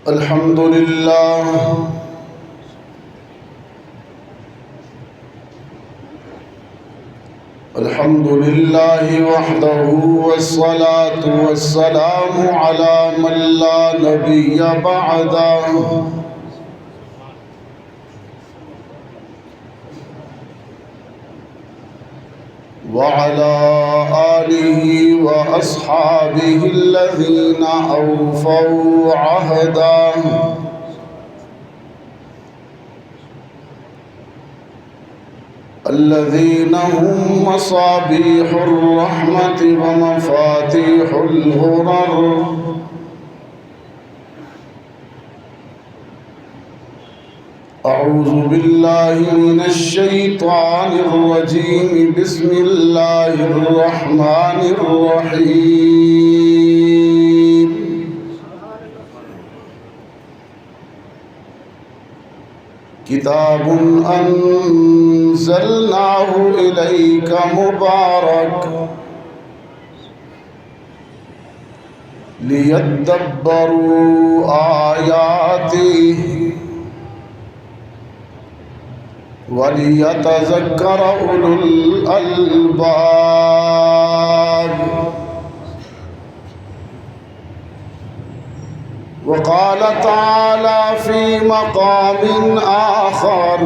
الحمد لله الحمد لله وحده والصلاة والسلام على من لا نبي بعده وعلى آله وأصحابه الذين أوفوا عهده الذين هم مصابيح الرحمة ومفاتيح الغرر أعوذ بالله من الشيطان الرجيم بسم الله الرحمن الرحيم كتاب أنزلناه إليك مبارك ليدبروا آياته وَلِيَتَذَكَّرَ أُولُو الْأَلْبَابِ وقال تعالى في مقام آخر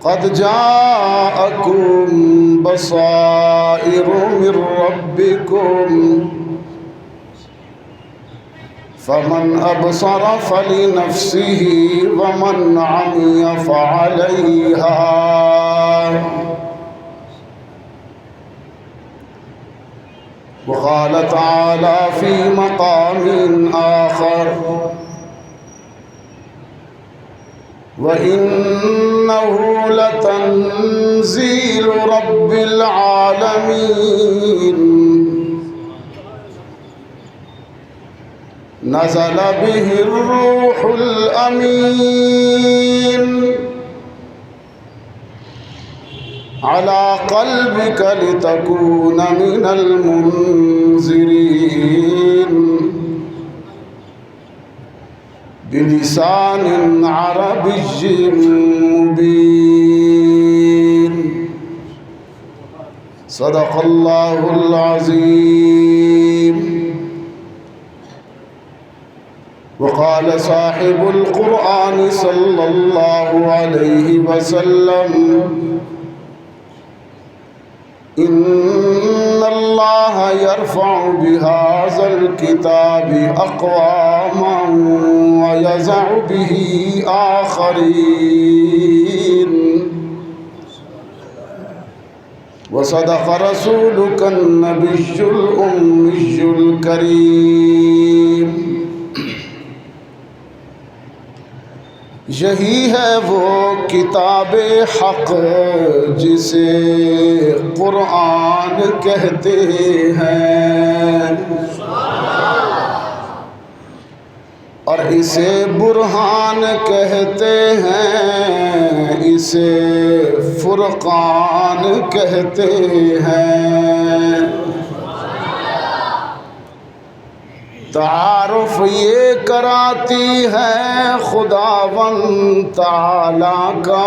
قد جاءكم بصائر من ربكم فمن أبصر فلنفسه ومن عمي فعليها وقال تعالى في مقام آخر وإنه لتنزيل رب العالمين نزل به الروح الأمين على قلبك لتكون من المنذرين بلسان عربي مبين صدق الله العظيم وقال صاحب القرآن صلى الله عليه وسلم إن الله يرفع بهذا الكتاب أقواما ويزع به آخرين وصدق رسولك النبي الأمي الكريم یہی ہے وہ کتاب حق جسے قرآن کہتے ہیں اور اسے برہان کہتے ہیں اسے فرقان کہتے ہیں تعارف یہ کراتی ہے خداوند تعالیٰ کا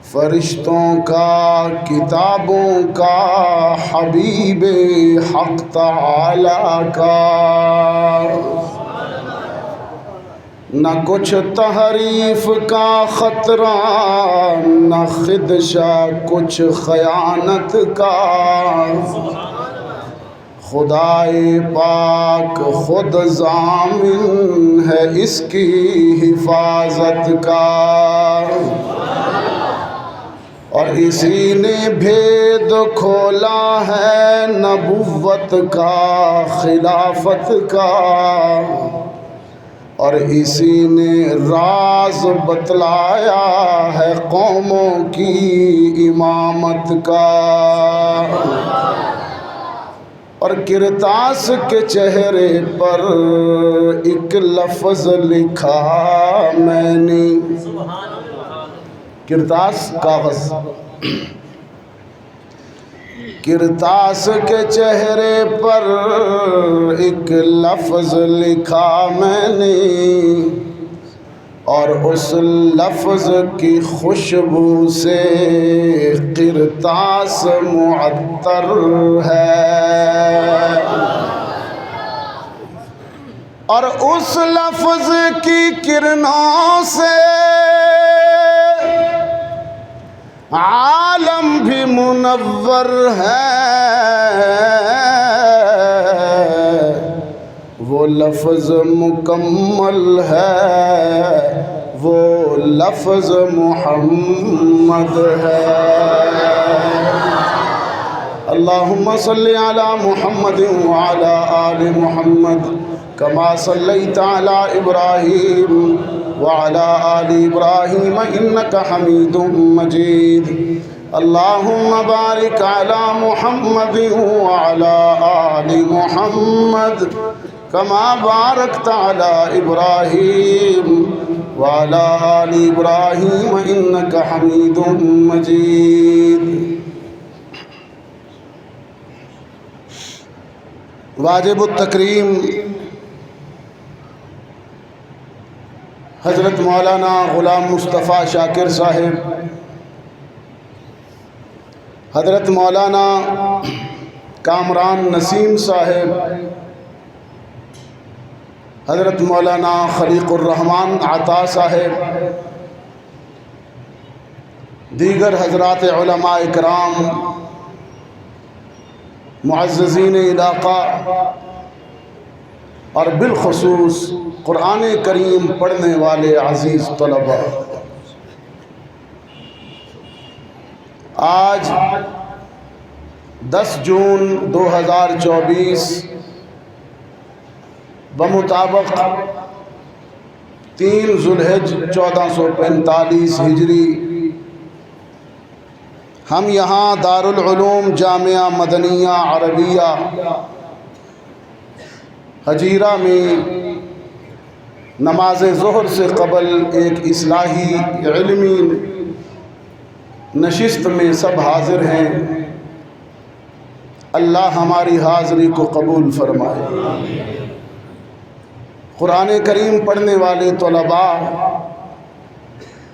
فرشتوں کا کتابوں کا حبیب حق تعالیٰ کا نہ کچھ تحریف کا خطرہ نہ خدشہ کچھ خیانت کا خدائے پاک خود ضامن ہے اس کی حفاظت کا اور اسی نے بھید کھولا ہے نبوت کا خلافت کا اور اسی نے راز بتلایا ہے قوموں کی امامت کا اور کرتاس کے چہرے پر ایک لفظ لکھا میں نے کرتاس کاغذ کرتاس کے چہرے پر ایک لفظ لکھا میں نے، اور اس لفظ کی خوشبو سے کرتاس معطر ہے، اور اس لفظ کی کرنوں سے عالم بھی منور ہے۔ وہ لفظ مکمل ہے، وہ لفظ محمد ہے۔ اللہم صلی علی محمد وعلی آل محمد کما صلیت علی ابراہیم وعلی آل ابراہیم انک حمید مجید۔ اللہم بارک علی محمد وعلی آل محمد کما بارکت علی ابراہیم وعلی آل ابراہیم انک حمید مجید۔ واجب التکریم حضرت مولانا غلام مصطفیٰ شاکر صاحب، حضرت مولانا کامران نسیم صاحب، حضرت مولانا خلیق الرحمن عطا صاحب، دیگر حضرات علماء اکرام، معززین علاقہ، اور بالخصوص قرآن کریم پڑھنے والے عزیز طلباء، آج 10 جون 2024 بمطابق 3 ذوالحج 1445 ہجری، ہم یہاں دارالعلوم جامعہ مدنیہ عربیہ حجیرہ میں نماز ظہر سے قبل ایک اصلاحی علمی نشست میں سب حاضر ہیں۔ اللہ ہماری حاضری کو قبول فرمائے۔ قرآن کریم پڑھنے والے طلباء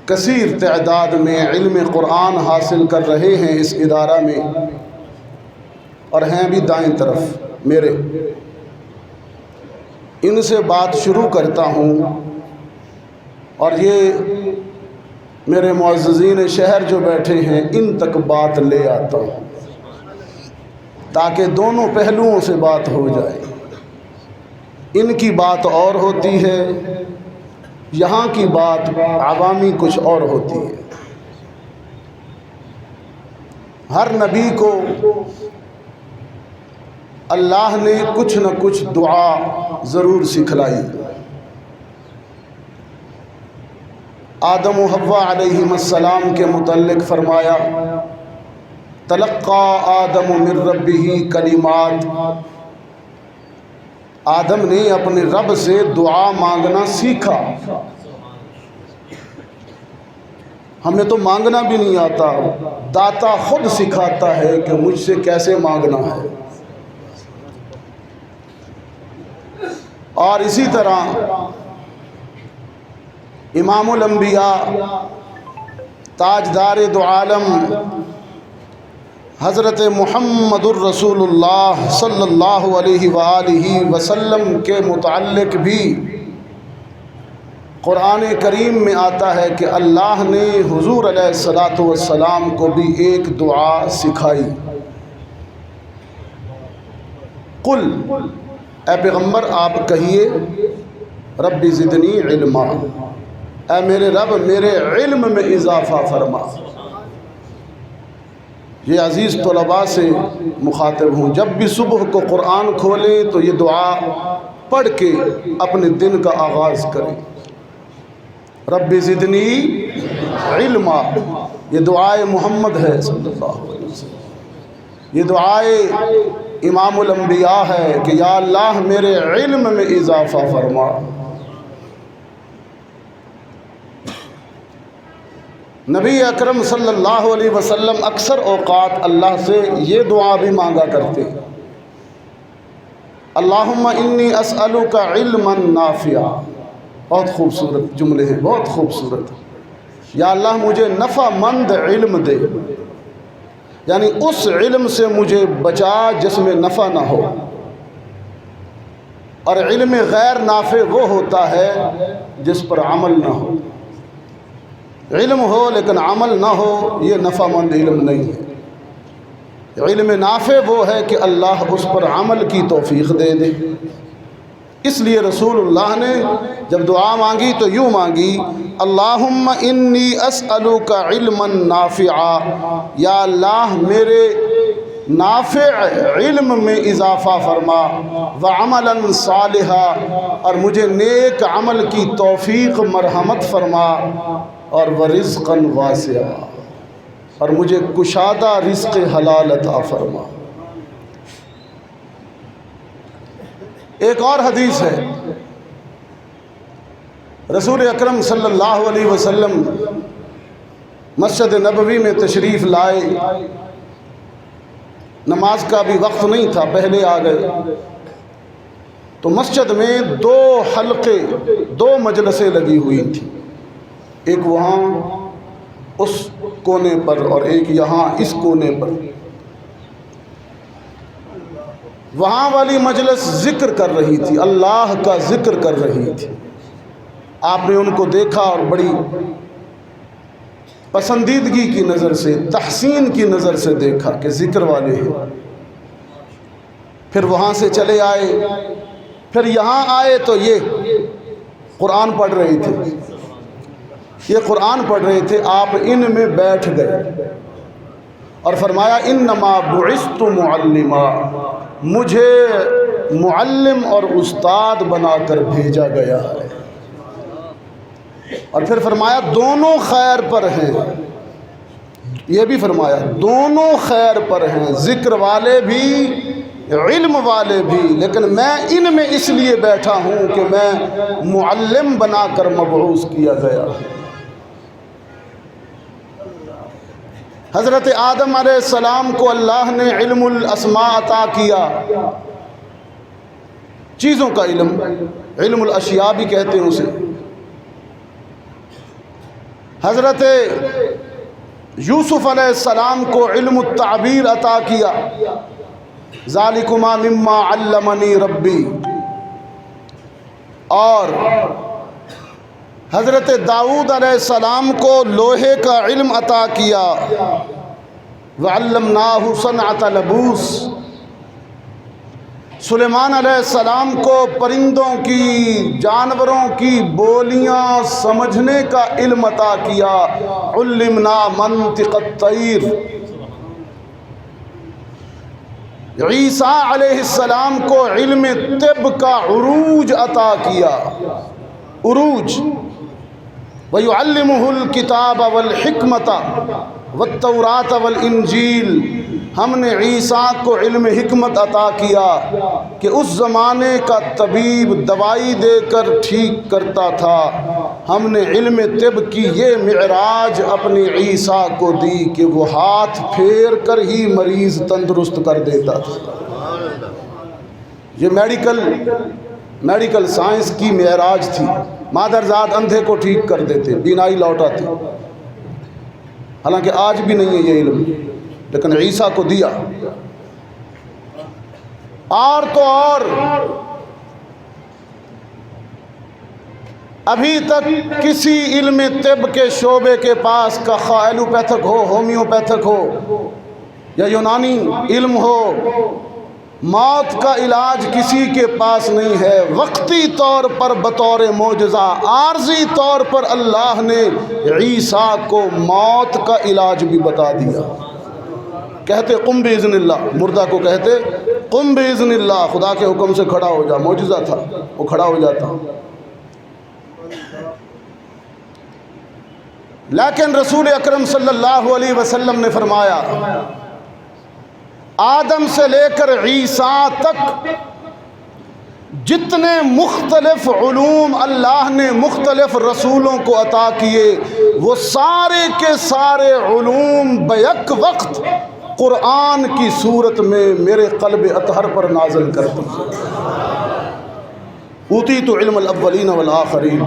کثیر تعداد میں علم قرآن حاصل کر رہے ہیں اس ادارہ میں، اور ہیں بھی دائیں طرف میرے۔ ان سے بات شروع کرتا ہوں، اور یہ میرے معززین شہر جو بیٹھے ہیں ان تک بات لے آتا ہوں تاکہ دونوں پہلوؤں سے بات ہو جائے۔ ان کی بات اور ہوتی ہے، یہاں کی بات عوامی کچھ اور ہوتی ہے۔ ہر نبی کو اللہ نے کچھ نہ کچھ دعا ضرور سکھلائی۔ آدم و حوا علیہم السلام کے متعلق فرمایا، تلقى آدم من ربہ کلمات، آدم نے اپنے رب سے دعا مانگنا سیکھا۔ ہمیں تو مانگنا بھی نہیں آتا، داتا خود سکھاتا ہے کہ مجھ سے کیسے مانگنا ہے۔ اور اسی طرح امام الانبیاء، تاجدار دو عالم حضرت محمد الرسول اللہ صلی اللہ علیہ وآلہ وسلم کے متعلق بھی قرآن کریم میں آتا ہے کہ اللہ نے حضور علیہ السلام کو بھی ایک دعا سکھائی۔ قل، اے پیغمبر آپ کہیے، رب زدنی علما، اے میرے رب میرے علم میں اضافہ فرما۔ یہ عزیز طلباء سے مخاطب ہوں، جب بھی صبح کو قرآن کھولیں تو یہ دعا پڑھ کے اپنے دن کا آغاز کریں۔ رب زدنی علما، یہ دعائے محمد ہے صلی اللہ علیہ وسلم، یہ دعائے امام الانبیاء ہے کہ یا اللہ میرے علم میں اضافہ فرما۔ نبی اکرم صلی اللہ علیہ وسلم اکثر اوقات اللہ سے یہ دعا بھی مانگا کرتے، اللہم انی اسألک علما نافعا۔ بہت خوبصورت جملے ہیں، بہت خوبصورت۔ یا اللہ مجھے نفع مند علم دے، یعنی اس علم سے مجھے بچا جس میں نفع نہ ہو۔ اور علم غیر نافع وہ ہوتا ہے جس پر عمل نہ ہو۔ علم ہو لیکن عمل نہ ہو، یہ نفع مند علم نہیں ہے۔ علم نافع وہ ہے کہ اللہ اس پر عمل کی توفیق دے دے۔ اس لیے رسول اللہ نے جب دعا مانگی تو یوں مانگی، اللہم انی اسألک علما نافعا، یا اللہ میرے نافع علم میں اضافہ فرما، وعملا صالحا، اور مجھے نیک عمل کی توفیق مرحمت فرما، اور ورزقا واسعا، اور مجھے کشادہ رزق حلال عطا فرما۔ ایک اور حدیث ہے، رسول اکرم صلی اللہ علیہ وسلم مسجد نبوی میں تشریف لائے، نماز کا بھی وقت نہیں تھا، پہلے آ گئے، تو مسجد میں دو حلقے، دو مجلسیں لگی ہوئی تھیں، ایک وہاں اس کونے پر اور ایک یہاں اس کونے پر۔ وہاں والی مجلس ذکر کر رہی تھی، اللہ کا ذکر کر رہی تھی۔ آپ نے ان کو دیکھا اور بڑی پسندیدگی کی نظر سے، تحسین کی نظر سے دیکھا کہ ذکر والے ہیں۔ پھر وہاں سے چلے آئے، پھر یہاں آئے تو یہ قرآن پڑھ رہے تھے، یہ قرآن پڑھ رہے تھے، آپ ان میں بیٹھ گئے اور فرمایا انما بعثت معلما، مجھے معلم اور استاد بنا کر بھیجا گیا ہے۔ اور پھر فرمایا دونوں خیر پر ہیں، یہ بھی فرمایا دونوں خیر پر ہیں، ذکر والے بھی علم والے بھی، لیکن میں ان میں اس لیے بیٹھا ہوں کہ میں معلم بنا کر مبعوث کیا گیا۔ حضرت آدم علیہ السلام کو اللہ نے علم الاسماء عطا کیا، چیزوں کا علم، علم الاشیاء بھی کہتے ہیں اسے۔ حضرت یوسف علیہ السلام کو علم التعبیر عطا کیا، ذالکما مما علمنی ربی۔ اور حضرت داؤد علیہ السلام کو لوہے کا علم عطا کیا، وعلمناہ صنعۃ لبوس۔ سلیمان علیہ السلام کو پرندوں کی، جانوروں کی بولیاں سمجھنے کا علم عطا کیا، علمنا منطق الطیر۔ عیسیٰ علیہ السلام کو علم طب کا عروج عطا کیا، عروج۔ وَيُعَلِّمُهُ الْكِتَابَ وَالْحِكْمَةَ وَالتَّوْرَاةَ وَالْإِنْجِيلَ۔ ہم نے عیسیٰ کو علم حکمت عطا کیا کہ اس زمانے کا طبیب دوائی دے کر ٹھیک کرتا تھا، ہم نے علم طب کی یہ معراج اپنی عیسیٰ کو دی کہ وہ ہاتھ پھیر کر ہی مریض تندرست کر دیتا تھا۔ یہ میڈیکل سائنس کی معراج تھی۔ مادرزاد اندھے کو ٹھیک کر دیتے، بینائی لوٹاتے، حالانکہ آج بھی نہیں ہے یہ علم، لیکن عیسیٰ کو دیا۔ اور تو اور ابھی تک کسی علم طب کے شعبے کے پاس کا خواہ ایلوپیتھک ہو، ہومیوپیتھک ہو یا یونانی علم ہو، موت کا علاج کسی کے پاس نہیں ہے۔ وقتی طور پر بطور معجزہ، عارضی طور پر اللہ نے عیسیٰ کو موت کا علاج بھی بتا دیا۔ کہتے قم باذن اللہ، مردہ کو کہتے قم باذن اللہ، خدا کے حکم سے کھڑا ہو جا، معجزہ تھا، وہ کھڑا ہو جاتا۔ لیکن رسول اکرم صلی اللہ علیہ وسلم نے فرمایا آدم سے لے کر عیسیٰ تک جتنے مختلف علوم اللہ نے مختلف رسولوں کو عطا کیے، وہ سارے کے سارے علوم بیک وقت قرآن کی صورت میں میرے قلب اطہر پر نازل کرتے ہیں۔ اوتیت علم الاولین والآخرین،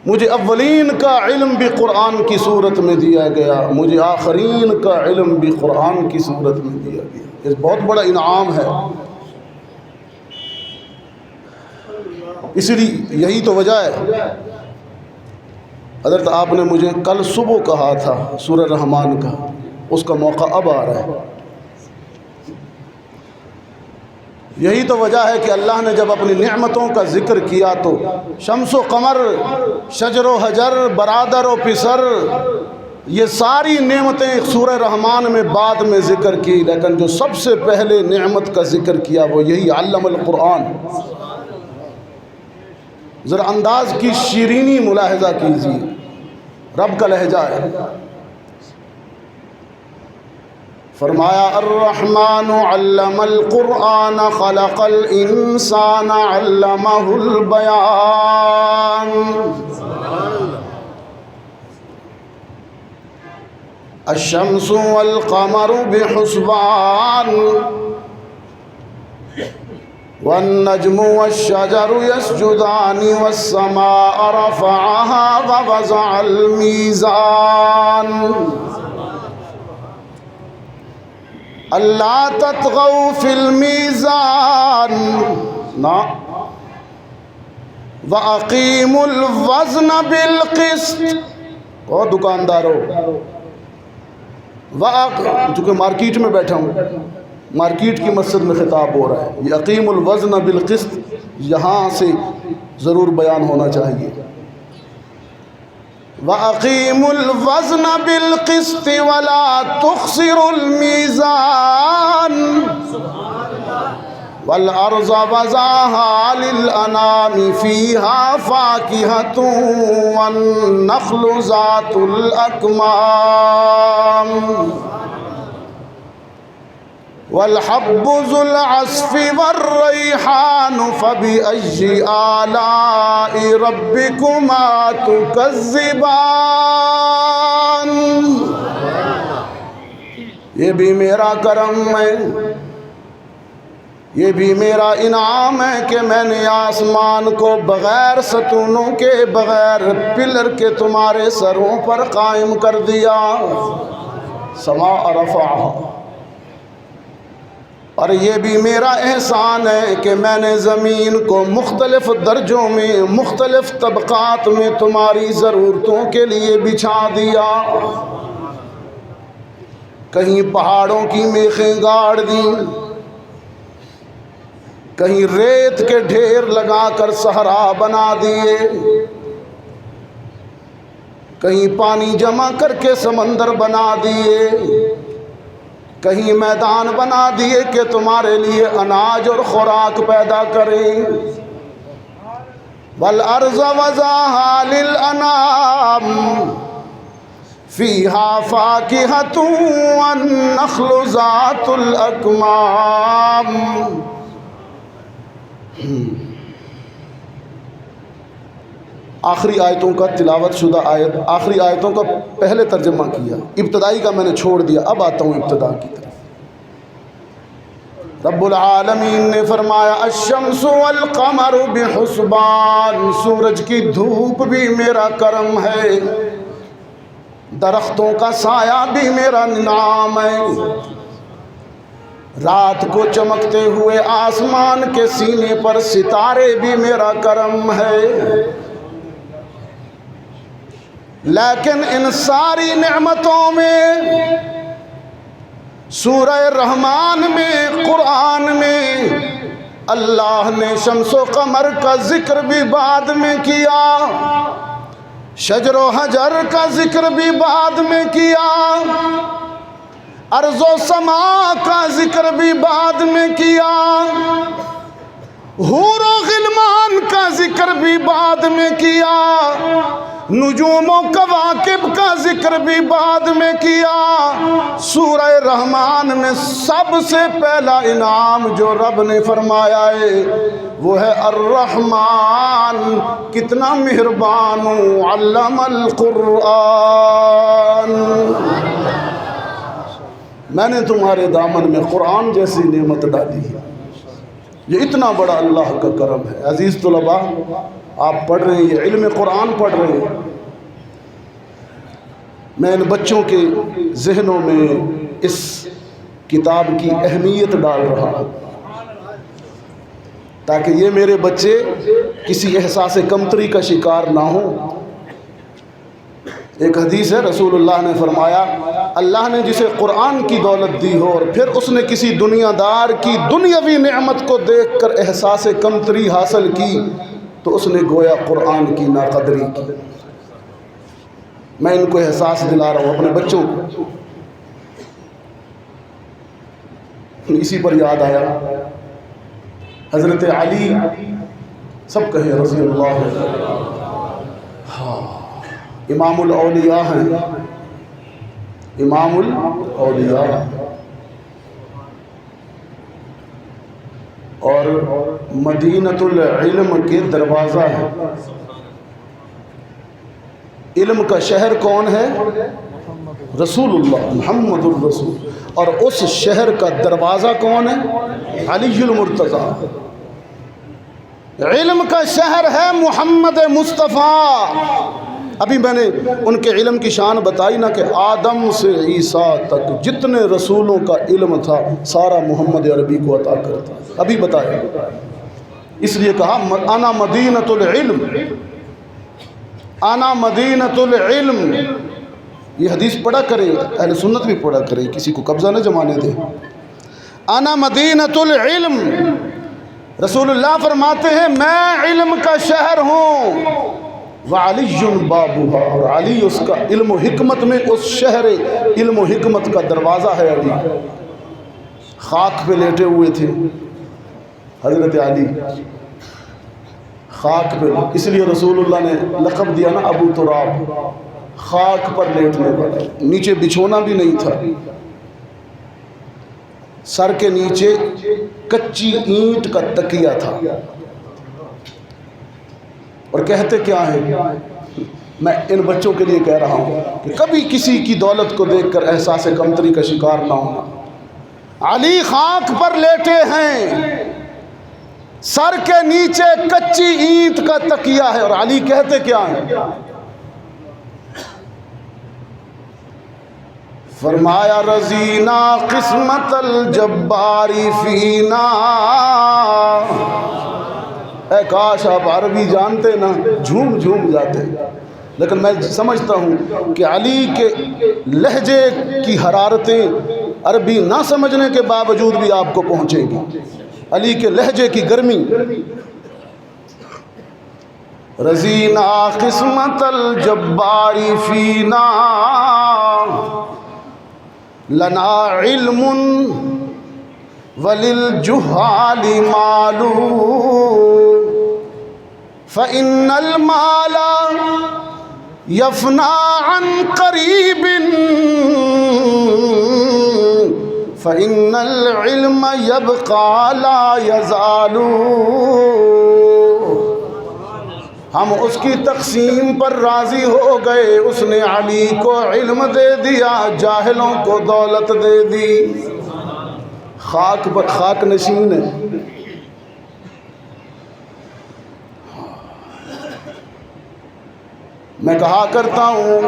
مجھے اولین کا علم بھی قرآن کی صورت میں دیا گیا، مجھے آخرین کا علم بھی قرآن کی صورت میں دیا گیا۔ یہ بہت بڑا انعام ہے۔ اسی لیے یہی تو وجہ ہے، حضرت آپ نے مجھے کل صبح کہا تھا سورہ رحمان کا، اس کا موقع اب آ رہا ہے۔ یہی تو وجہ ہے کہ اللہ نے جب اپنی نعمتوں کا ذکر کیا تو شمس و قمر، شجر و حجر، برادر و پسر، یہ ساری نعمتیں سورہ رحمان میں بعد میں ذکر کی، لیکن جو سب سے پہلے نعمت کا ذکر کیا وہ یہی علم القرآن۔ ذرا انداز کی شیرینی ملاحظہ کیجیے، رب کا لہجہ ہے۔ فرمایا الرحمن علم القرآن خلق الانسان علمہ البیان، الشمس والقمر بحسبان، والنجم والشجر يسجدان، والسماء رفعها ووضع الميزان، اللہ تطغوا فی المیزان وَأَقِیمُوا الْوَزْنَ بِالْقِسْطِ۔ اور دکانداروں، چونکہ مارکیٹ میں بیٹھا ہوں، مارکیٹ کی مسجد میں خطاب ہو رہا ہے، یہ اقیم الوزن بالقسط یہاں سے ضرور بیان ہونا چاہیے۔ وَأَقِیمُوا الْوَزْنَ بِالْقِسْطِ وَلَا تُخْسِرُوا الْمِيزَانَ، وَالْأَرْضَ وَضَعَهَا لِلْأَنَامِ فِيهَا فَاكِهَةٌ وَالنَّخْلُ ذَاتُ الْأَكْمَامِ، والحب ذو العصف والریحان، فبأي آلاء ربكما تكذبان۔ یہ بھی میرا کرم ہے، یہ بھی میرا انعام ہے کہ میں نے آسمان کو بغیر ستونوں کے، بغیر پلر کے تمہارے سروں پر قائم کر دیا۔ سماء رفعها، اور یہ بھی میرا احسان ہے کہ میں نے زمین کو مختلف درجوں میں، مختلف طبقات میں تمہاری ضرورتوں کے لیے بچھا دیا۔ کہیں پہاڑوں کی میخیں گاڑ دیں، کہیں ریت کے ڈھیر لگا کر صحرا بنا دیے، کہیں پانی جمع کر کے سمندر بنا دیے، کہیں میدان بنا دیے کہ تمہارے لیے اناج اور خوراک پیدا کریں۔ وَالْأَرْضَ وَضَعَهَا لِلْأَنَامِ فِيهَا فَاكِهَةٌ وَالنَّخْلُ ذَاتُ الْأَكْمَامِ۔ آخری آیتوں کا تلاوت شدہ آیت، آخری آیتوں کا پہلے ترجمہ کیا، ابتدائی کا میں نے چھوڑ دیا، اب آتا ہوں ابتدا کی طرف۔ رب العالمین نے فرمایا الشمس والقمر بحسبان، سورج کی دھوپ بھی میرا کرم ہے، درختوں کا سایہ بھی میرا انعام ہے، رات کو چمکتے ہوئے آسمان کے سینے پر ستارے بھی میرا کرم ہے۔ لیکن ان ساری نعمتوں میں، سورہ رحمان میں، قرآن میں، اللہ نے شمس و قمر کا ذکر بھی بعد میں کیا، شجر و حجر کا ذکر بھی بعد میں کیا، ارض و سما کا ذکر بھی بعد میں کیا، حور و غلمان کا ذکر بھی بعد میں کیا، نجوم و کواکب کا ذکر بھی بعد میں کیا، سورہ رحمان میں سب سے پہلا انعام جو رب نے فرمایا ہے وہ ہے الرحمن، کتنا مہربان علم القرآن، میں نے تمہارے دامن میں قرآن جیسی نعمت ڈالی ہے۔ یہ اتنا بڑا اللہ کا کرم ہے۔ عزیز طلباء، آپ پڑھ رہے ہیں، یہ علم قرآن پڑھ رہے ہیں، میں ان بچوں کے ذہنوں میں اس کتاب کی اہمیت ڈال رہا ہوں تاکہ یہ میرے بچے کسی احساس کمتری کا شکار نہ ہوں۔ ایک حدیث ہے، رسول اللہ نے فرمایا اللہ نے جسے قرآن کی دولت دی ہو اور پھر اس نے کسی دنیا دار کی دنیاوی نعمت کو دیکھ کر احساس کمتری حاصل کی تو اس نے گویا قرآن کی ناقدری کی۔ میں ان کو احساس دلا رہا ہوں اپنے بچوں کو۔ اسی پر یاد آیا حضرت علی، سب کہیں رضی اللہ عنہ، ہاں امام الاولیاء ہیں، امام الاولیاء، اور مدینۃ العلم کے دروازہ ہے۔ علم کا شہر کون ہے؟ رسول اللہ محمد الرسول، اور اس شہر کا دروازہ کون ہے؟ علی المرتضیٰ۔ علم کا شہر ہے محمد مصطفیٰ۔ ابھی میں نے ان کے علم کی شان بتائی نا کہ آدم سے عیسیٰ تک جتنے رسولوں کا علم تھا سارا محمد عربی کو عطا کرتا، ابھی بتایا۔ اس لیے کہا انا مدینۃ العلم، انا مدینۃ العلم۔ یہ حدیث پڑھا کریں، اہل سنت بھی پڑھا کریں، کسی کو قبضہ نہ جمانے دیں۔ انا مدینۃ العلم، رسول اللہ فرماتے ہیں میں علم کا شہر ہوں، وعلی بابھا، اور علی اس کا علم و حکمت میں اس شہر علم و حکمت کا دروازہ ہے۔ علی خاک پہ لیٹے ہوئے تھے حضرت علی، خاک پہ، اس لیے رسول اللہ نے لقب دیا نا ابو تراب، خاک پر لیٹنے والا، نیچے بچھونا بھی نہیں تھا، سر کے نیچے کچی اینٹ کا تکیہ تھا، اور کہتے کیا ہیں، میں ان بچوں کے لیے کہہ رہا ہوں کہ کبھی کسی کی دولت کو دیکھ کر احساس کمتری کا شکار نہ ہونا۔ علی خاک پر لیٹے ہیں، سر کے نیچے کچی اینٹ کا تکیہ ہے، اور علی کہتے کیا ہیں؟ فرمایا رضینا قسمت الجباری فینا۔ اے کاش آپ عربی جانتے نا، جھوم جھوم جاتے، لیکن میں سمجھتا ہوں کہ علی کے لہجے کی حرارتیں عربی نہ سمجھنے کے باوجود بھی آپ کو پہنچے گی، علی کے لہجے کی گرمی۔ رضینا قسمت الجباری فینا، لنا علم وللجہال مال، فإن المال يفنى عن قريب، فإن العلم يبقى لا يزال۔ ہم اس کی تقسیم پر راضی ہو گئے، اس نے علی کو علم دے دیا، جاہلوں کو دولت دے دی۔ خاک پر خاک نشین ہے۔ میں کہا کرتا ہوں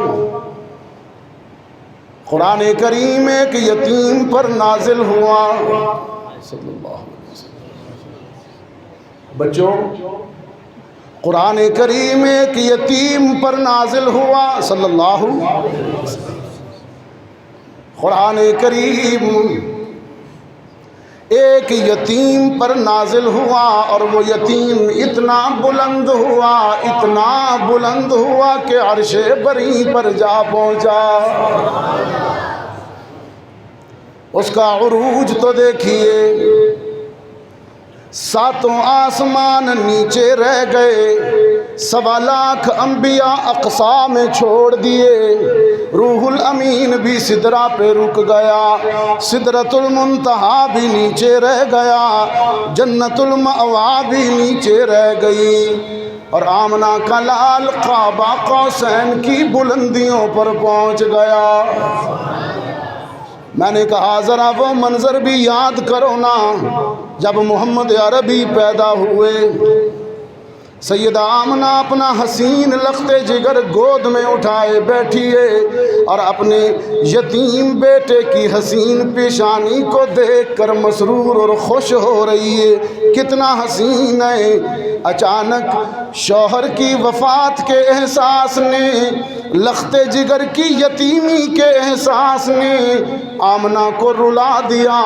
قرآن کریم ایک یتیم پر نازل ہوا، صلی اللہ علیہ وسلم۔ بچوں، قرآن کریم ایک یتیم پر نازل ہوا، صلی اللہ علیہ وسلم۔ قرآن کریم ایک یتیم پر نازل ہوا، اور وہ یتیم اتنا بلند ہوا، اتنا بلند ہوا کہ عرش بری پر جا پہنچا۔ اس کا عروج تو دیکھیے، ساتوں آسمان نیچے رہ گئے، 1.25 انبیاء اقصا میں چھوڑ دیے، روح الامین بھی سدرہ پہ رک گیا، سدرۃ المنتہا بھی نیچے رہ گیا، جنت المأوا بھی نیچے رہ گئی، اور آمنہ کا لال قاب قوسین کی بلندیوں پر پہنچ گیا۔ میں نے کہا ذرا وہ منظر بھی یاد کرو نا، جب محمد عربی پیدا ہوئے، سیدہ آمنہ اپنا حسین لخت جگر گود میں اٹھائے بیٹھی ہے اور اپنے یتیم بیٹے کی حسین پیشانی کو دیکھ کر مسرور اور خوش ہو رہی ہے، کتنا حسین ہے۔ اچانک شوہر کی وفات کے احساس نے، لخت جگر کی یتیمی کے احساس نے آمنہ کو رلا دیا،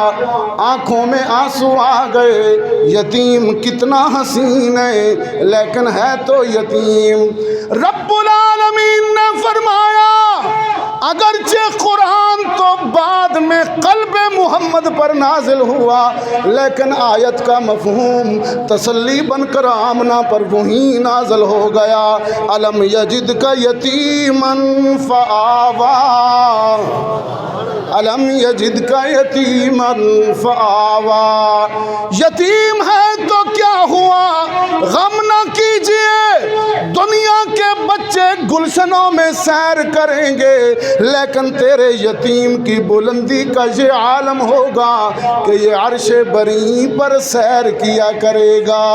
آنکھوں میں آنسو آ گئے۔ یتیم کتنا حسین ہے لیکن ہے تو یتیم۔ رب العالمین نے فرمایا اگرچہ قرآن تو بعد میں قلب محمد پر نازل ہوا، لیکن آیت کا مفہوم تسلی بن کر آمنہ پر وہی نازل ہو گیا۔ الم یجدک یتیما فآوا، الم یجدک یتیما فآوا، یتیم ہے تو کیا ہوا، غم نہ کیجئے، دنیا کے بچے گلشنوں میں سیر کریں گے، لیکن تیرے یتیم کی بلندی کا یہ عالم ہوگا کہ یہ عرش بری پر سیر کیا کرے گا۔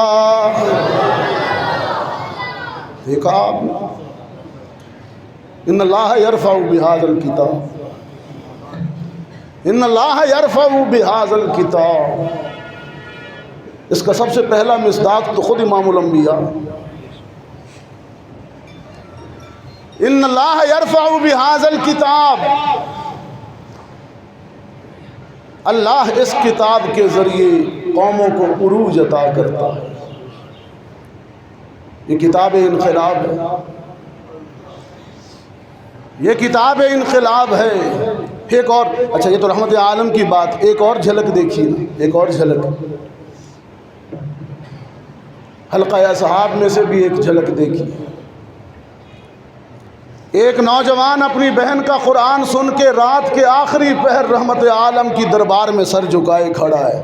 دیکھا آپ نے، ان اللہ یرفع بہذا الکتاب، ان اللہ یرفع بہذا الکتاب، اس کا سب سے پہلا مصداق تو خود امام الانبیاء، ان اللہ یرفع بہذا الکتاب، اللہ اس کتاب کے ذریعے قوموں کو عروج عطا کرتا ہے۔ یہ کتاب انقلاب ہے، یہ کتاب انقلاب ہے۔ ایک اور، اچھا یہ تو رحمت عالم کی بات، ایک اور جھلک دیکھیے، ایک اور جھلک حلقہ اصحاب میں سے بھی ایک جھلک دیکھیے۔ ایک نوجوان اپنی بہن کا قرآن سن کے رات کے آخری پہر رحمت عالم کی دربار میں سر جھکائے کھڑا ہے۔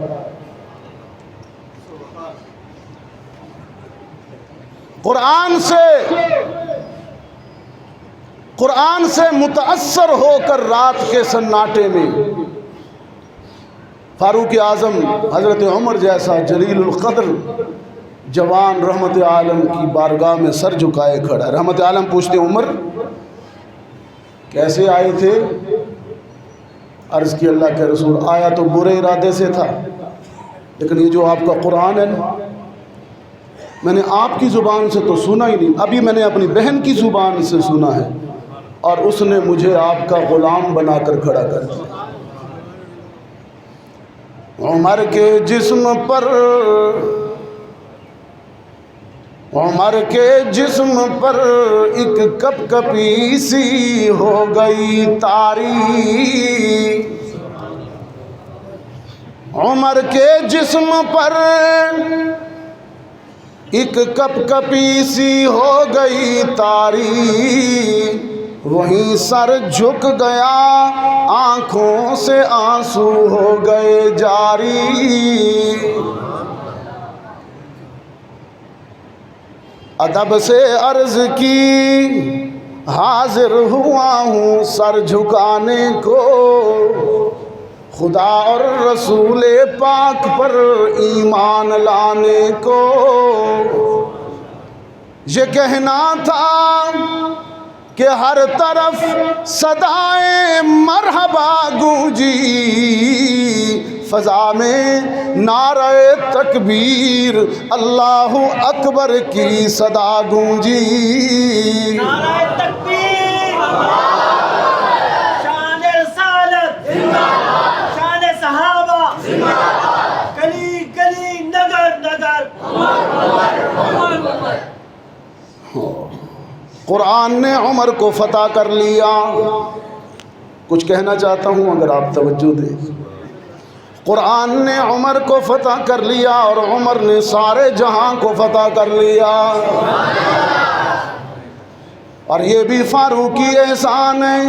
قرآن سے متاثر ہو کر رات کے سناٹے میں فاروق اعظم حضرت عمر جیسا جلیل القدر جوان رحمت عالم کی بارگاہ میں سر جھکائے کھڑا ہے۔ رحمت عالم پوچھتے عمر کیسے آئے تھے؟ عرض کی اللہ کے رسول آیا تو برے ارادے سے تھا، لیکن یہ جو آپ کا قرآن ہے نا، میں نے آپ کی زبان سے تو سنا ہی نہیں، ابھی میں نے اپنی بہن کی زبان سے سنا ہے، اور اس نے مجھے آپ کا غلام بنا کر کھڑا کر دیا۔ عمر کے جسم پر، عمر کے جسم پر ایک کپ کپی سی ہو گئی تاری، عمر کے جسم پر ایک کپ کپی سی ہو گئی تاری، وہیں سر جھک گیا، آنکھوں سے آنسو ہو گئے جاری۔ ادب سے عرض کی حاضر ہوا ہوں سر جھکانے کو، خدا اور رسول پاک پر ایمان لانے کو۔ یہ کہنا تھا کہ ہر طرف صدائے مرحبا گونجی، فضا میں نعرہ تکبیر اللہ اکبر کی صدا گونجی۔ نعرہ تکبیر، شان رسالت، شان صحابہ، گلی گلی نگر نگر، قرآن نے عمر کو فتح کر لیا۔ کچھ کہنا چاہتا ہوں اگر آپ توجہ دیں، قرآن نے عمر کو فتح کر لیا اور عمر نے سارے جہاں کو فتح کر لیا. اور یہ بھی فاروقی احسان ہے.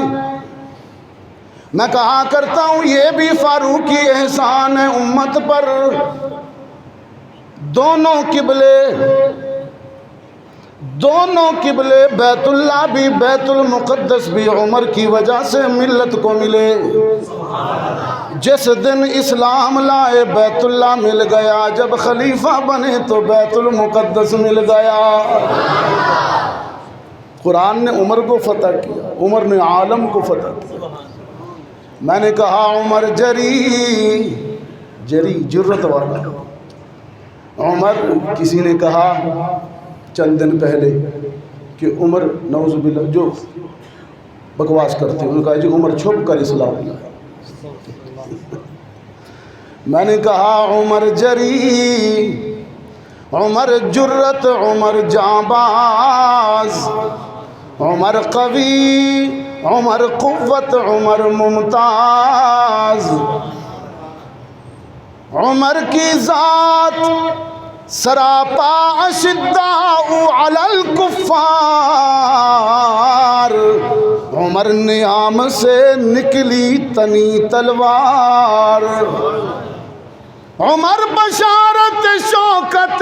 میں کہا کرتا ہوں یہ بھی فاروقی احسان ہے امت پر. دونوں قبلے بیت اللہ بھی بیت المقدس بھی عمر کی وجہ سے ملت کو ملے. جس دن اسلام لائے بیت اللہ مل گیا, جب خلیفہ بنے تو بیت المقدس مل گیا. قرآن نے عمر کو فتح کیا, عمر نے عالم کو فتح کیا. میں نے کہا عمر جری جرت والا عمر. کسی نے کہا چند دن پہلے کہ عمر نعوذ باللہ جو بکواس کرتے ہیں, انہوں نے کہا جی عمر چھپ کر اسلام لائے. میں نے کہا عمر جری, عمر جرت, عمر جانباز, عمر قوی, عمر قوت, عمر ممتاز. عمر کی ذات سراپا اشداء علی الکفار. عمر نیام سے نکلی تنی تلوار. عمر بشارت شوکت,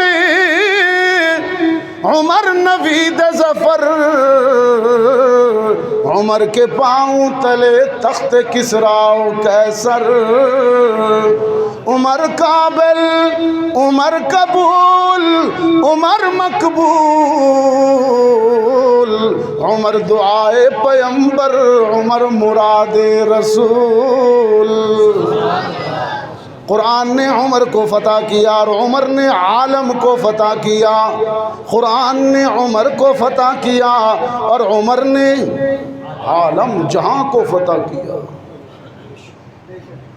عمر نوید ظفر. عمر کے پاؤں تلے تخت کسریٰ و قیصر. عمر قابل, عمر قبول, عمر مقبول. عمر دعائے پیمبر, عمر مراد رسول. قرآن نے عمر کو فتح کیا اور عمر نے عالم کو فتح کیا. قرآن نے عمر کو فتح کیا اور عمر نے عالم جہاں کو فتح کیا.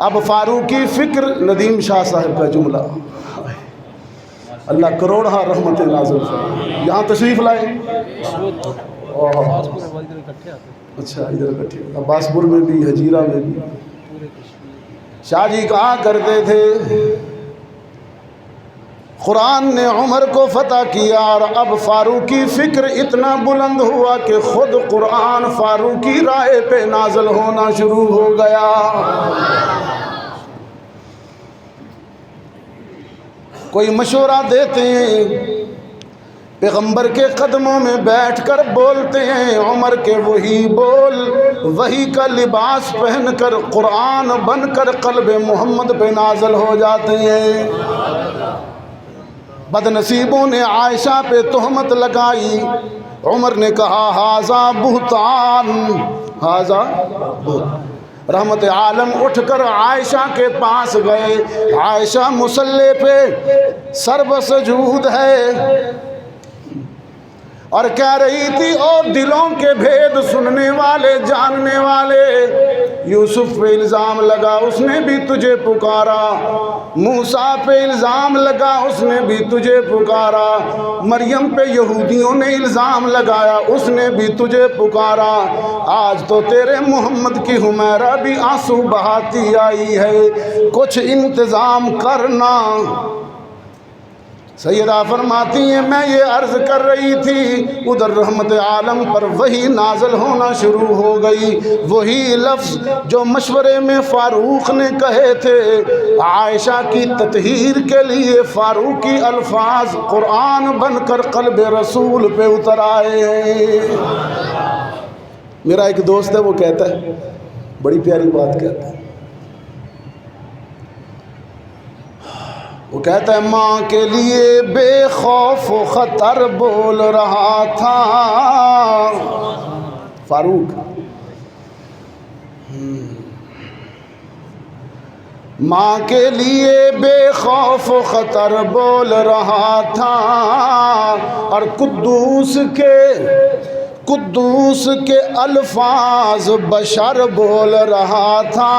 اب فاروقی فکر ندیم شاہ صاحب کا جملہ, اللہ کروڑہ رحمت نازل فرمائے. یہاں تشریف لائے. اچھا ادھر اکٹھے عباس پور میں بھی, حجیرہ میں بھی. شاہ جی کہا کرتے تھے قرآن نے عمر کو فتح کیا اور اب فاروقی فکر اتنا بلند ہوا کہ خود قرآن فاروقی رائے پہ نازل ہونا شروع ہو گیا. کوئی مشورہ دیتے ہیں, پیغمبر کے قدموں میں بیٹھ کر بولتے ہیں. عمر کے وہی بول وہی کا لباس پہن کر قرآن بن کر قلب محمد پہ نازل ہو جاتے ہیں. بد نصیبوں نے عائشہ پہ تہمت لگائی. عمر نے کہا ھذا بہتان, ھذا بہتان. رحمت عالم اٹھ کر عائشہ کے پاس گئے. عائشہ مصلی پہ سر بسجود ہے اور کہہ رہی تھی او دلوں کے بھید سننے والے, جاننے والے, یوسف پہ الزام لگا اس نے بھی تجھے پکارا, موسیٰ پہ الزام لگا اس نے بھی تجھے پکارا, مریم پہ یہودیوں نے الزام لگایا اس نے بھی تجھے پکارا. آج تو تیرے محمد کی حمیرہ بھی آنسو بہاتی آئی ہے, کچھ انتظام کرنا. سیدہ فرماتی ہیں میں یہ عرض کر رہی تھی, ادھر رحمت عالم پر وہی نازل ہونا شروع ہو گئی. وہی لفظ جو مشورے میں فاروق نے کہے تھے, عائشہ کی تطہیر کے لیے فاروقی الفاظ قرآن بن کر قلب رسول پہ اتر آئے ہیں. میرا ایک دوست ہے, وہ کہتا ہے, بڑی پیاری بات کہتا ہے. وہ کہتا ہے ماں کے لیے بے خوف و خطر بول رہا تھا. فاروق, ماں کے لیے بے خوف و خطر بول رہا تھا اور قدوس کے الفاظ بشر بول رہا تھا.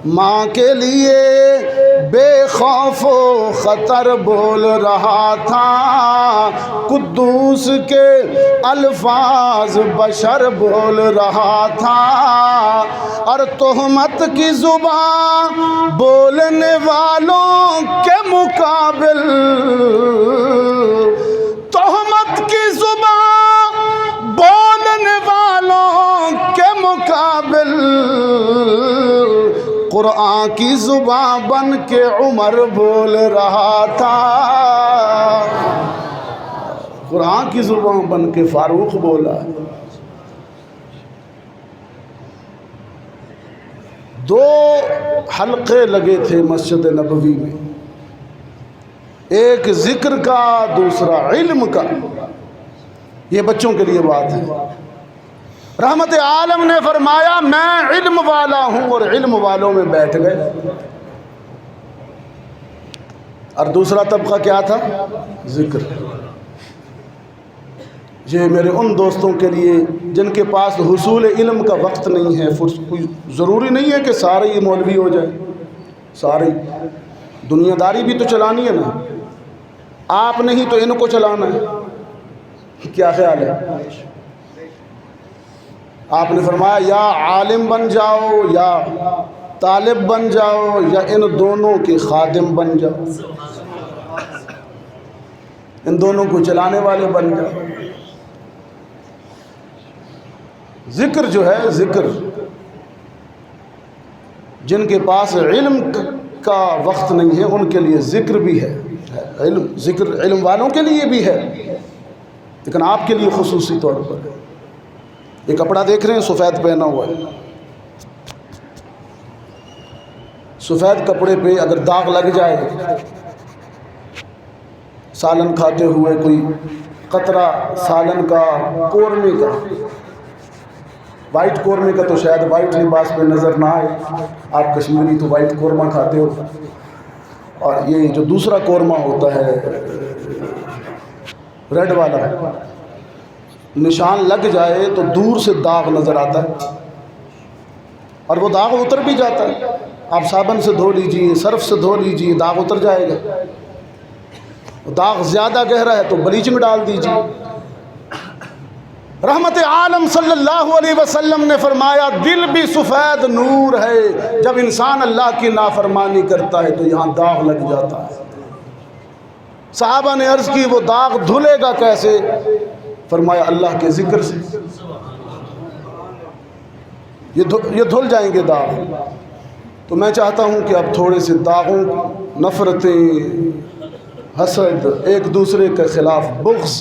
ماں کے لیے بے خوف و خطر بول رہا تھا، قدوس کے الفاظ بشر بول رہا تھا، اور تہمت کی زبان بولنے والوں کے مقابل، تہمت کی زبان بولنے والوں کے مقابل، قرآن کی زبان بن کے عمر بول رہا تھا، قرآن کی زبان بن کے فاروق بولا۔ دو حلقے لگے تھے مسجد نبوی میں، ایک ذکر کا، دوسرا علم کا۔ یہ بچوں کے لیے بات ہے۔ رحمت عالم نے فرمایا میں علم والا ہوں، اور علم والوں میں بیٹھ گئے۔ اور دوسرا طبقہ کیا تھا؟ ذکر۔ یہ میرے ان دوستوں کے لیے جن کے پاس حصول علم کا وقت نہیں ہے، کوئی ضروری نہیں ہے کہ سارے یہ مولوی ہو جائیں، سارے دنیا داری بھی تو چلانی ہے نا، آپ نہیں تو ان کو چلانا ہے۔ کیا خیال ہے؟ آپ نے فرمایا یا عالم بن جاؤ، یا طالب بن جاؤ، یا ان دونوں کے خادم بن جاؤ، ان دونوں کو چلانے والے بن جاؤ۔ ذکر جو ہے، ذکر جن کے پاس علم کا وقت نہیں ہے ان کے لیے ذکر بھی ہے، علم، ذکر علم والوں کے لیے بھی ہے، لیکن آپ کے لیے خصوصی طور پر ہے۔ یہ کپڑا دیکھ رہے ہیں سفید پہنا ہوا ہے، سفید کپڑے پہ اگر داغ لگ جائے، سالن کھاتے ہوئے کوئی قطرہ سالن کا، قورمے کا، وائٹ قورمے کا تو شاید وائٹ لباس پہ نظر نہ آئے، آپ کشمیری تو وائٹ قورمہ کھاتے ہو، اور یہ جو دوسرا قورمہ ہوتا ہے ریڈ والا، نشان لگ جائے تو دور سے داغ نظر آتا ہے، اور وہ داغ اتر بھی جاتا ہے۔ آپ صابن سے دھو لیجئے، سرف سے دھو لیجئے، داغ اتر جائے گا۔ داغ زیادہ گہرا ہے تو بلیچنگ ڈال دیجئے۔ رحمت عالم صلی اللہ علیہ وسلم نے فرمایا دل بھی سفید نور ہے، جب انسان اللہ کی نافرمانی کرتا ہے تو یہاں داغ لگ جاتا ہے۔ صحابہ نے عرض کی وہ داغ دھلے گا کیسے؟ فرمایا اللہ کے ذکر سے، یہ دھل جائیں گے داغ۔ تو میں چاہتا ہوں کہ اب تھوڑے سے داغوں، نفرتیں، حسد، ایک دوسرے کے خلاف بغض،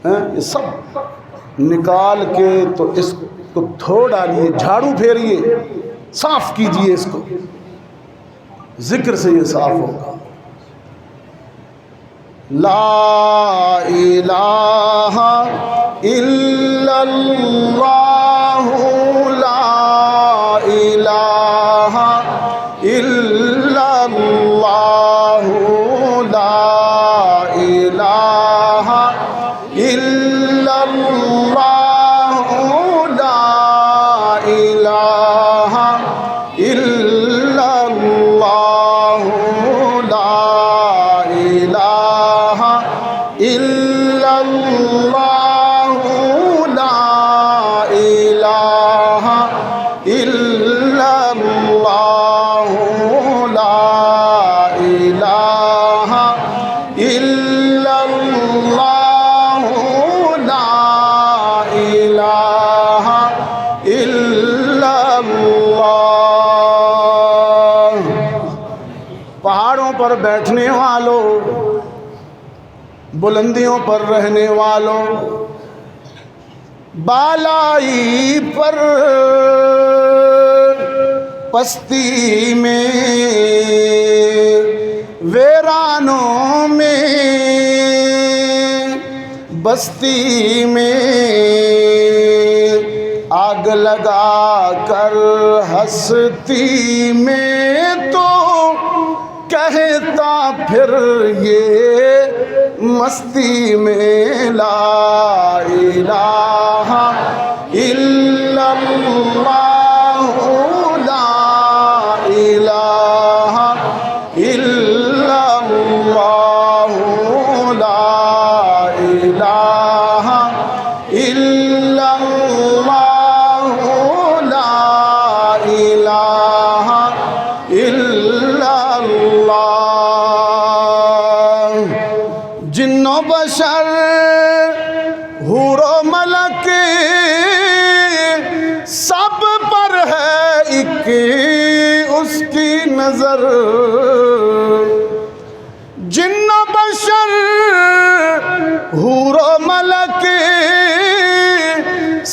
یہ سب نکال کے تو اس کو دھو ڈالیے، جھاڑو پھیریے، صاف کیجئے اس کو، ذکر سے یہ صاف ہوگا۔ لا الہ الا اللہ، لا الہ الا اللہ، لا الہ الا اللہ، لا الہ الا اللہ، لا الہ الا اللہ، لا الہ الا اللہ، لا الہ الا اللہ، لا الہ الا اللہ۔ پہاڑوں پر بیٹھنے والوں، بلندیوں پر رہنے والوں، بالائی پر پستی میں، ویرانوں میں، بستی میں، آگ لگا کر ہستی میں تو کہتا پھر یہ مستی میں، لا الہ الا اللہ، لا الہ اس کی نظر جن و بشر حور و ملک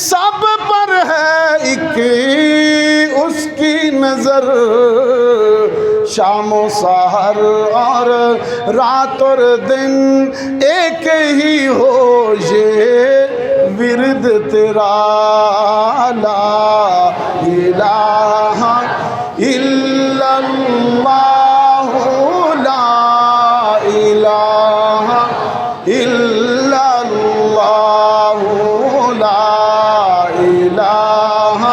سب پر ہے ایک اس کی نظر شام و سحر اور رات اور دن ایک ہی ہو یہ ورد تیرا لا الہ الا اللہ لا الہ الا اللہ لا الہ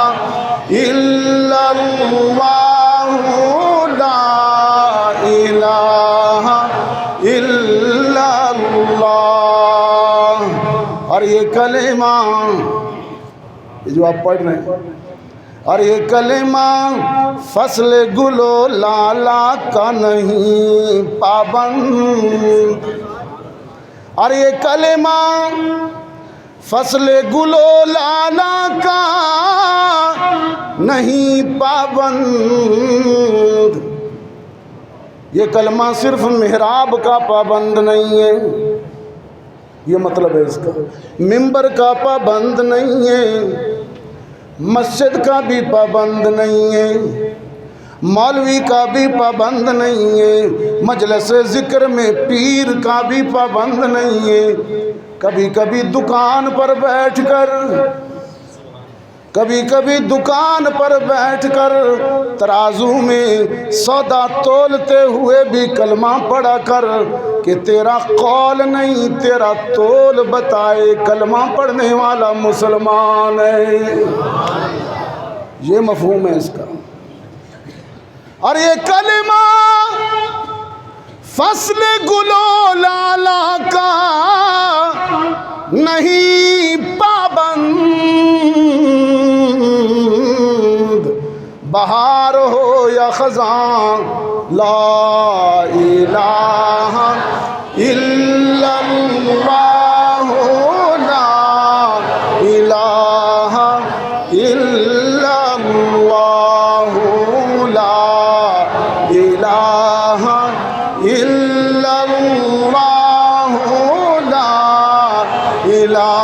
الا اللہ لا الہ الا اللہ. اور یہ کلمہ جو آپ پڑھ رہے ہیں، اور یہ کلمہ فصل گل و لالا کا نہیں پابند، اور یہ کلمہ فصل گل و لالا کا نہیں پابند. یہ کلمہ صرف محراب کا پابند نہیں ہے، یہ مطلب ہے اس کا، منبر کا پابند نہیں ہے، مسجد کا بھی پابند نہیں ہے، مولوی کا بھی پابند نہیں ہے، مجلس ذکر میں پیر کا بھی پابند نہیں ہے. کبھی کبھی دکان پر بیٹھ کر، کبھی کبھی دکان پر بیٹھ کر ترازو میں سودا تولتے ہوئے بھی کلمہ پڑھا کر کہ تیرا قول نہیں تیرا تول بتائے کلمہ پڑھنے والا مسلمان ہے. یہ مفہوم ہے اس کا. اور یہ کلمہ فصل گل و لالا کا نہیں پابند، بہار ہو یا خزاں لا الہ الا اللہ لا الہ الا اللہ لا الہ الا اللہ لا الہ.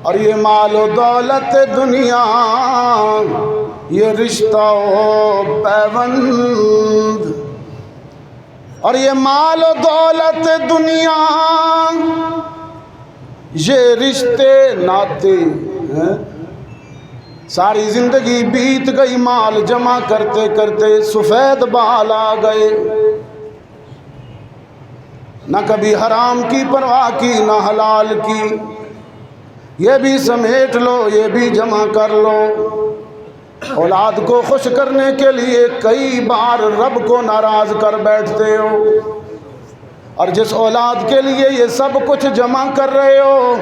اور یہ مال و دولت دنیا، یہ رشتہ و پیوند، اور یہ مال و دولت دنیا، یہ رشتے ناتے ہیں. ساری زندگی بیت گئی مال جمع کرتے کرتے، سفید بال آ گئے، نہ کبھی حرام کی پرواہ کی نہ حلال کی. یہ بھی سمیٹ لو یہ بھی جمع کر لو. اولاد کو خوش کرنے کے لیے کئی بار رب کو ناراض کر بیٹھتے ہو، اور جس اولاد کے لیے یہ سب کچھ جمع کر رہے ہو،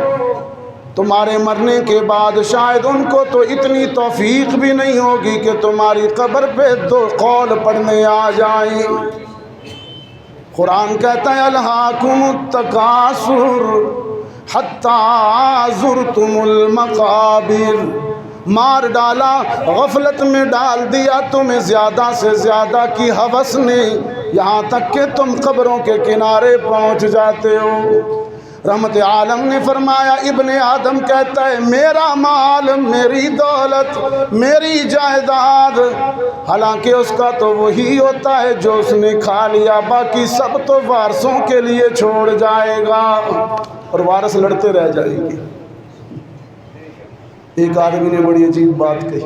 تمہارے مرنے کے بعد شاید ان کو تو اتنی توفیق بھی نہیں ہوگی کہ تمہاری قبر پہ دو قول پڑھنے آ جائیں. قرآن کہتا ہے الہاکم التکاثر حتی زرتم المقابر، مار ڈالا غفلت میں ڈال دیا تمہیں زیادہ سے زیادہ کی ہوس نے، یہاں تک کہ تم قبروں کے کنارے پہنچ جاتے ہو. رحمت عالم نے فرمایا ابن آدم کہتا ہے میرا مال میری دولت میری جائیداد، حالانکہ اس کا تو وہی ہوتا ہے جو اس نے کھا لیا، باقی سب تو وارثوں کے لیے چھوڑ جائے گا اور وارث لڑتے رہ جائیں گے. ایک آدمی نے بڑی عجیب بات کہی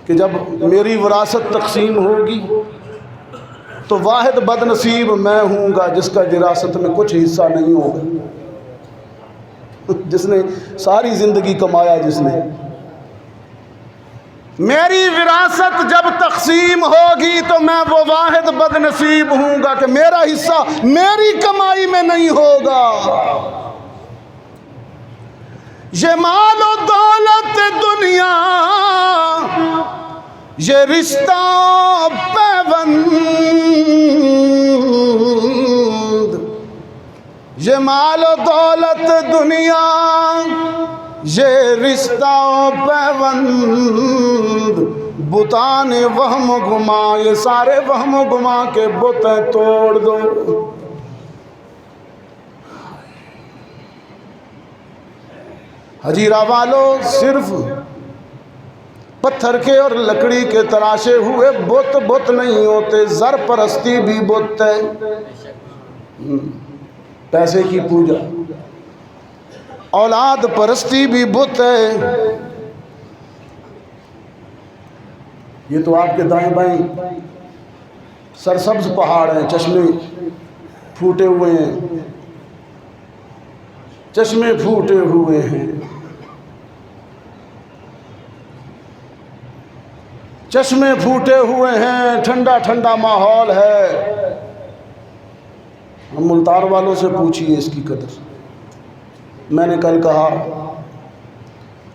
کہ جب میری وراثت تقسیم ہوگی تو واحد بد نصیب میں ہوں گا جس کا وراثت میں کچھ حصہ نہیں ہوگا. جس نے ساری زندگی کمایا، جس نے، میری وراثت جب تقسیم ہوگی تو میں وہ واحد بد نصیب ہوں گا کہ میرا حصہ میری کمائی میں نہیں ہوگا. یہ مال و دولت دنیا، یہ رشتہ پیوند، یہ مال و دولت دنیا، یہ رشتہ و پیوند، بتان وہم و گما، یہ سارے وہم و گما کے بتیں توڑ دو۔ حجیرہ والو، صرف پتھر کے اور لکڑی کے تراشے ہوئے بت نہیں ہوتے، زر پرستی بھی بت ہے، پیسے کی پوجا، اولاد پرستی بھی بت ہے۔ یہ تو آپ کے دائیں بائیں سرسبز پہاڑ ہیں، چشمے پھوٹے ہوئے ہیں، چشمے پھوٹے ہوئے ہیں، چشمے پھوٹے ہوئے ہیں، ٹھنڈا ٹھنڈا ماحول ہے۔ ہم ملتان والوں سے پوچھیے اس کی قدر۔ میں نے کل کہا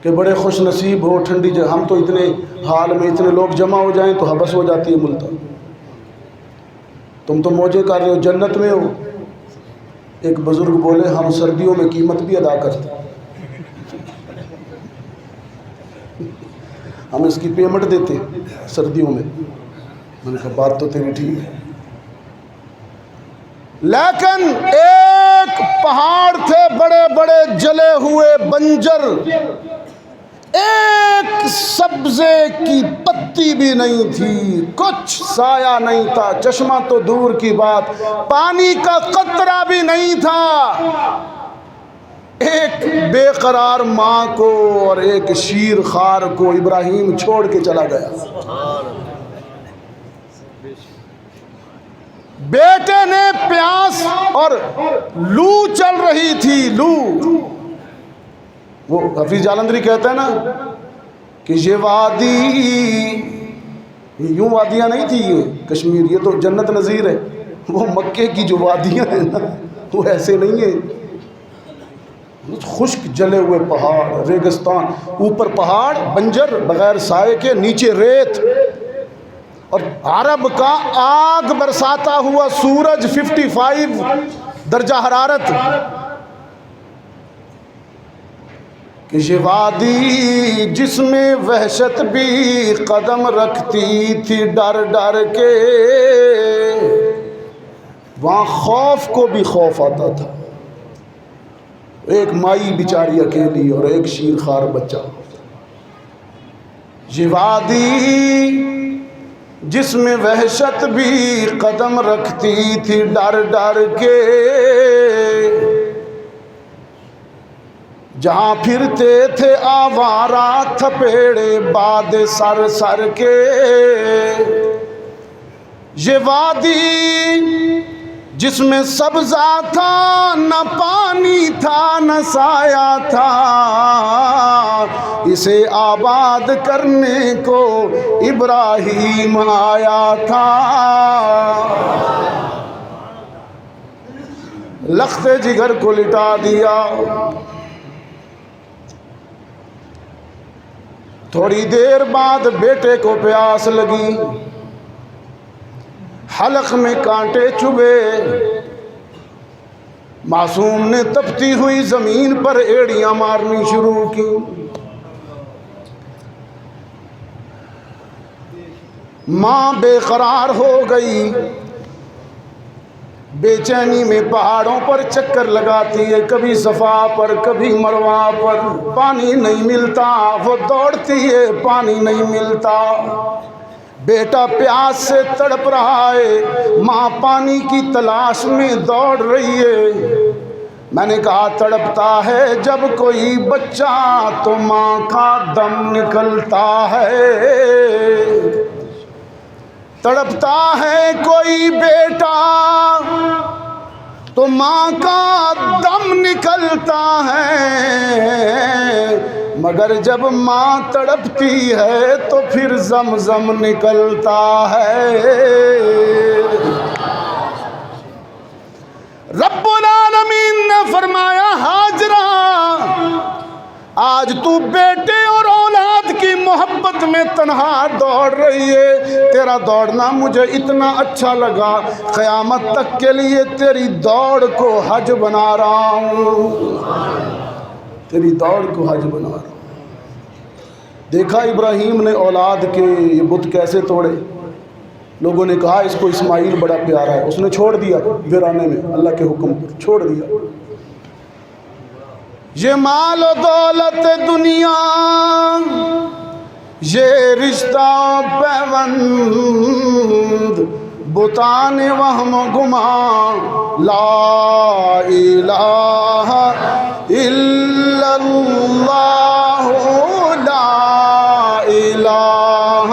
کہ بڑے خوش نصیب ہو ٹھنڈی جگہ، ہم تو اتنے حال میں اتنے لوگ جمع ہو جائیں تو حبس ہو جاتی ہے ملتان۔ تم تو موجے کر رہے ہو، جنت میں ہو۔ ایک بزرگ بولے ہم سردیوں میں قیمت بھی ادا کرتے، ہم اس کی پیمنٹ دیتے سردیوں میں۔ میں نے کہا بات تو تیری ٹھیک ہے، لیکن ایک پہاڑ تھے بڑے بڑے جلے ہوئے بنجر، ایک سبزے کی پتی بھی نہیں تھی، کچھ سایہ نہیں تھا، چشمہ تو دور کی بات، پانی کا قطرہ بھی نہیں تھا۔ ایک بے قرار ماں کو اور ایک شیر خوار کو ابراہیم چھوڑ کے چلا گیا۔ بیٹے نے پیاس اور لو چل رہی تھی، لو، وہ حفیظ جالندری کہتا ہے نا کہ یہ وادی، یوں وادیاں نہیں تھی یہ کشمیر، یہ تو جنت نظیر ہے، وہ مکے کی جو وادیاں ہیں نا وہ ایسے نہیں ہیں، خشک جلے ہوئے پہاڑ، ریگستان، اوپر پہاڑ بنجر بغیر سائے کے، نیچے ریت، اور عرب کا آگ برساتا ہوا سورج، 55 درجہ حرارت۔ کہ یہ وادی جس میں وحشت بھی قدم رکھتی تھی ڈر ڈر کے، وہاں خوف کو بھی خوف آتا تھا۔ ایک مائی بیچاری اکیلی اور ایک شیر خوار بچہ۔ یہ وادی جس میں وحشت بھی قدم رکھتی تھی ڈر ڈر کے، جہاں پھرتے تھے آوارہ تھپیڑے باد سر سر کے۔ یہ وادی جس میں سبزہ تھا، نہ پانی تھا نہ سایہ تھا، اسے آباد کرنے کو ابراہیم آیا تھا۔ لخت جگر کو لٹا دیا، تھوڑی دیر بعد بیٹے کو پیاس لگی، حلق میں کانٹے چبھے، معصوم نے تپتی ہوئی زمین پر ایڑیاں مارنی شروع کی۔ ماں بے قرار ہو گئی، بے چینی میں پہاڑوں پر چکر لگاتی ہے، کبھی صفا پر کبھی مروہ پر، پانی نہیں ملتا، وہ دوڑتی ہے پانی نہیں ملتا، بیٹا پیاس سے تڑپ رہا ہے، ماں پانی کی تلاش میں دوڑ رہی ہے۔ میں نے کہا تڑپتا ہے جب کوئی بچہ تو ماں کا دم نکلتا ہے، تڑپتا ہے کوئی بیٹا تو ماں کا دم نکلتا ہے، مگر جب ماں تڑپتی ہے تو پھر زمزم نکلتا ہے۔ رب العالمین نے فرمایا ہاجرہ، آج تو بیٹے اور اولاد کی محبت محبت میں تنہا دوڑ رہی ہے، تیرا دوڑنا مجھے اتنا اچھا لگا، قیامت تک کے لیے تیری دوڑ کو حج بنا رہا ہوں، تیری دوڑ کو حج بنا رہا ہوں۔ دیکھا ابراہیم نے اولاد کے یہ بت کیسے توڑے، لوگوں نے کہا اس کو اسماعیل بڑا پیارا ہے، اس نے چھوڑ دیا ویرانے میں، اللہ کے حکم پر چھوڑ دیا۔ یہ مال و دولت دنیا، یہ رشتہ پیوند، بتان وہم گمان، لا الہ الا اللہ، لا الہ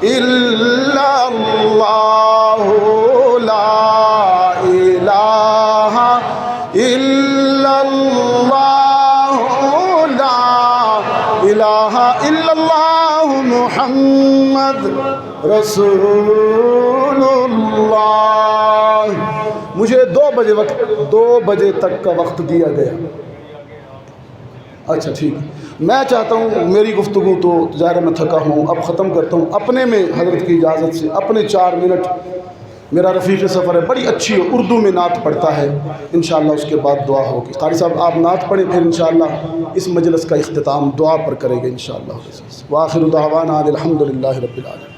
الا اللہ، لا الہ الا اللہ، لا الہ الا اللہ، محمد رسول اللہ۔ مجھے 2 بجے تک کا وقت دیا گیا۔ اچھا ٹھیک ہے، میں چاہتا ہوں میری گفتگو تو ظاہر میں تھکا ہوں، اب ختم کرتا ہوں اپنے میں حضرت کی اجازت سے، اپنے 4 منٹ۔ میرا رفیق سفر ہے، بڑی اچھی اردو میں نعت پڑھتا ہے، انشاءاللہ اس کے بعد دعا ہوگی۔ قاری صاحب آپ نعت پڑھیں، پھر انشاءاللہ اس مجلس کا اختتام دعا پر کریں گے انشاءاللہ۔ وآخر دعوانا الحمدللہ رب العالمین۔